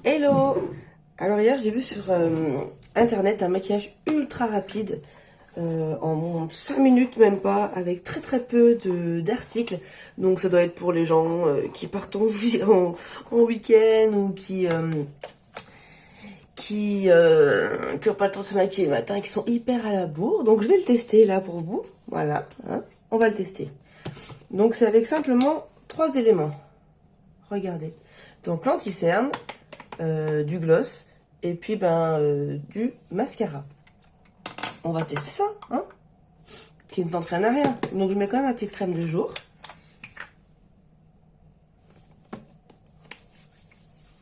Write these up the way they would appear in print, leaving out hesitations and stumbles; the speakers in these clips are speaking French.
Hello! Alors hier j'ai vu sur internet un maquillage ultra rapide en 5 minutes même pas, avec très très peu d'articles. Donc ça doit être pour les gens qui partent en week-end ou qui ont pas le temps de se maquiller le matin et qui sont hyper à la bourre. Donc je vais le tester là pour vous. Voilà, hein, on va le tester. Donc c'est avec simplement 3 éléments. Regardez. Donc l'anti-cerne, du gloss et puis du mascara. On va tester ça, hein, qui ne tente rien à rien. Donc je mets quand même ma petite crème de jour.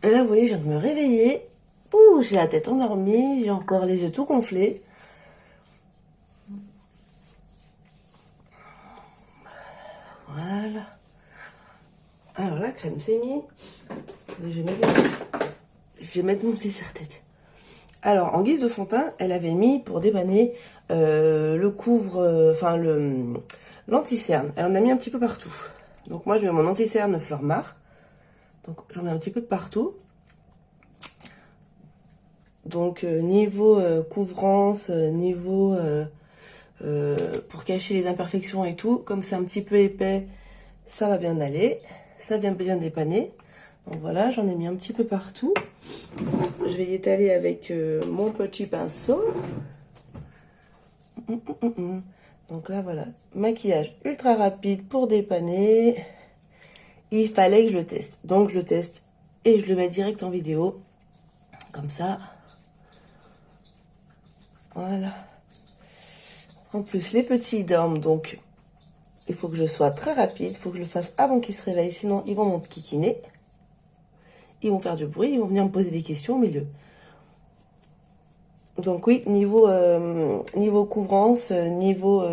Et là vous voyez, je viens de me réveiller. Ouh, j'ai la tête endormie, j'ai encore les yeux tout gonflés. Voilà. Alors la crème c'est mis. Je vais mettre mon petit serre-tête. Alors, en guise de fond de teint, elle avait mis pour dépanner l'anti-cerne. Elle en a mis un petit peu partout. Donc moi, je mets mon anti-cerne Fleur Mar. Donc j'en mets un petit peu partout. Donc niveau couvrance, niveau pour cacher les imperfections et tout, comme c'est un petit peu épais, ça va bien aller. Ça vient bien dépanner. Donc voilà, j'en ai mis un petit peu partout. Je vais y étaler avec mon petit pinceau. Donc là, voilà. Maquillage ultra rapide pour dépanner. Il fallait que je le teste. Donc je le teste et je le mets direct en vidéo. Comme ça. Voilà. En plus, les petits dorment, donc il faut que je sois très rapide. Il faut que je le fasse avant qu'ils se réveillent. Sinon, ils vont m'enquiquiner. Ils vont faire du bruit. Ils vont venir me poser des questions au milieu. Donc oui, niveau couvrance, niveau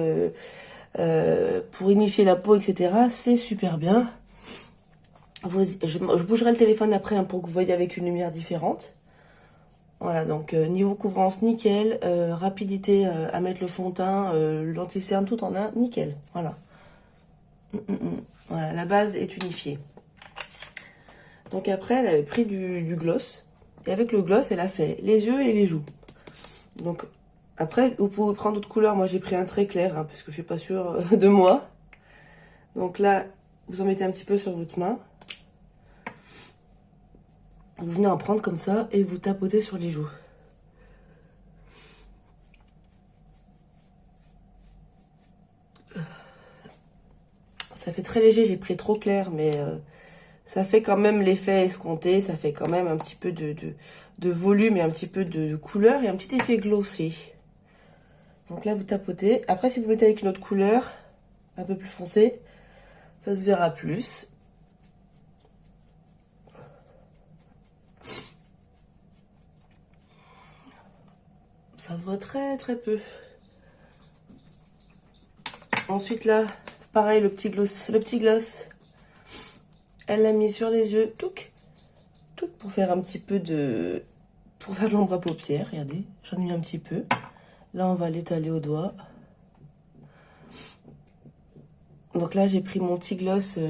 pour unifier la peau, etc. C'est super bien. Je bougerai le téléphone après, hein, pour que vous voyez avec une lumière différente. Voilà, donc niveau couvrance, nickel. Rapidité à mettre le fond de teint, l'anti-cerne, tout en un, nickel. Voilà. Voilà, la base est unifiée. Donc après, elle avait pris du gloss. Et avec le gloss, elle a fait les yeux et les joues. Donc après, vous pouvez prendre d'autres couleurs. Moi, j'ai pris un très clair, hein, parce que je suis pas sûre de moi. Donc là, vous en mettez un petit peu sur votre main. Vous venez en prendre comme ça et vous tapotez sur les joues. Ça fait très léger, j'ai pris trop clair, mais ça fait quand même l'effet escompté. Ça fait quand même un petit peu de volume et un petit peu de couleur et un petit effet glossé. Donc là, vous tapotez. Après, si vous mettez avec une autre couleur, un peu plus foncée, ça se verra plus. Ça se voit très très peu. Ensuite là, pareil, le petit gloss. Elle l'a mis sur les yeux, touc, pour faire un petit peu pour faire de l'ombre à paupières, regardez, j'en ai mis un petit peu. Là, on va l'étaler au doigt. Donc là, j'ai pris mon petit gloss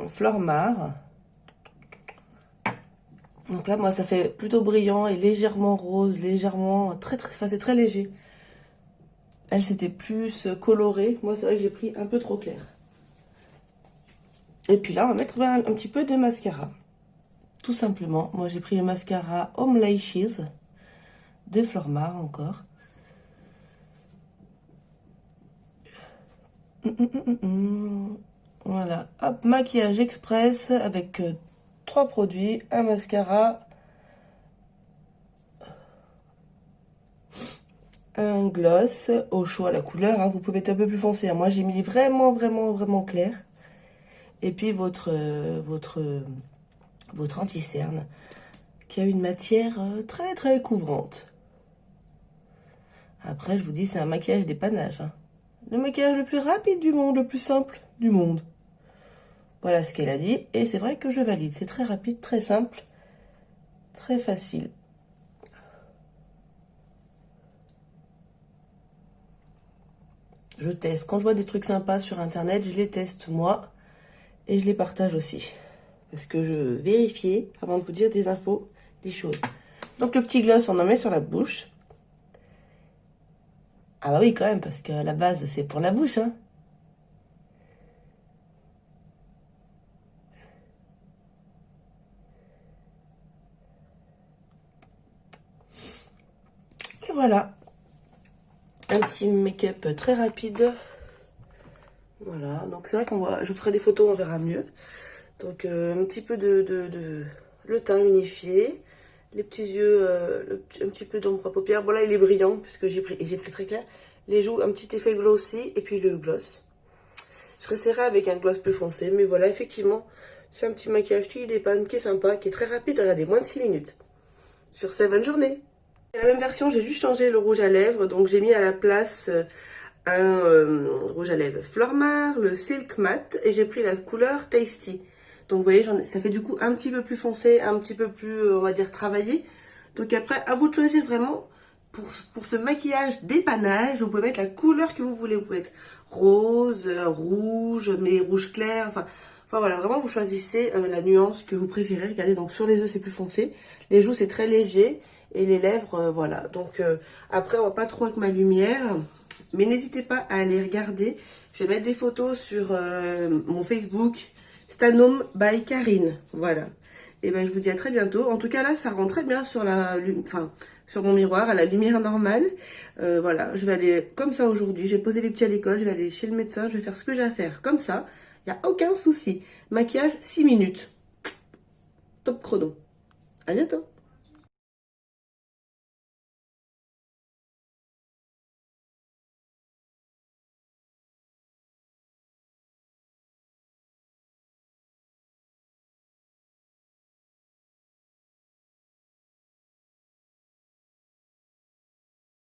Fleur Mar. Donc là, moi, ça fait plutôt brillant et légèrement rose, légèrement, enfin, c'est très léger. Elle, c'était plus colorée. Moi, c'est vrai que j'ai pris un peu trop clair. Et puis là, on va mettre un petit peu de mascara. Tout simplement. Moi, j'ai pris le mascara Home Lashes de Fleur Mar encore. Voilà. Hop, maquillage express avec 3 produits. Un mascara, un gloss au chaud à la couleur, hein. Vous pouvez mettre un peu plus foncé, hein. Moi, j'ai mis vraiment clair. Et puis votre anti-cerne qui a une matière très très couvrante. Après, je vous dis, c'est un maquillage dépannage, hein. Le maquillage le plus rapide du monde, le plus simple du monde. Voilà ce qu'elle a dit. Et c'est vrai que je valide. C'est très rapide, très simple, très facile. Je teste. Quand je vois des trucs sympas sur internet, je les teste moi. Et je les partage aussi. Parce que je vérifiais, avant de vous dire des infos des choses. Donc le petit gloss, on en met sur la bouche. Ah bah oui, quand même, parce que la base, c'est pour la bouche, hein. Et voilà. Un petit make-up très rapide. Voilà, donc c'est vrai je vous ferai des photos, on verra mieux. Donc un petit peu le teint unifié, les petits yeux, un petit peu d'ombre à paupières. Bon là il est brillant puisque j'ai pris très clair. Les joues, un petit effet glossy et puis le gloss. Je resserrerai avec un gloss plus foncé, mais voilà, effectivement, c'est un petit maquillage qui dépanne, qui est sympa, qui est très rapide. Regardez, moins de 6 minutes. Sur ces bonne journée. La même version, j'ai juste changé le rouge à lèvres, donc j'ai mis à la place un rouge à lèvres Flormar, le Silk Matte, et j'ai pris la couleur Tasty. Donc vous voyez, ça fait du coup un petit peu plus foncé, un petit peu plus, on va dire, travaillé. Donc après, à vous de choisir vraiment, pour ce maquillage dépannage, vous pouvez mettre la couleur que vous voulez. Vous pouvez mettre rose, rouge, mais rouge clair, enfin voilà, vraiment vous choisissez la nuance que vous préférez. Regardez, donc sur les yeux c'est plus foncé, les joues c'est très léger, et les lèvres, voilà. Donc après, on va pas trop avec ma lumière. Mais n'hésitez pas à aller regarder. Je vais mettre des photos sur mon Facebook, Stanome by Karine. Voilà. Et ben je vous dis à très bientôt. En tout cas là, ça rend très bien sur sur mon miroir, à la lumière normale. Voilà, je vais aller comme ça aujourd'hui. J'ai posé les petits à l'école, je vais aller chez le médecin, je vais faire ce que j'ai à faire comme ça. Il n'y a aucun souci. Maquillage 6 minutes. Top chrono. À bientôt.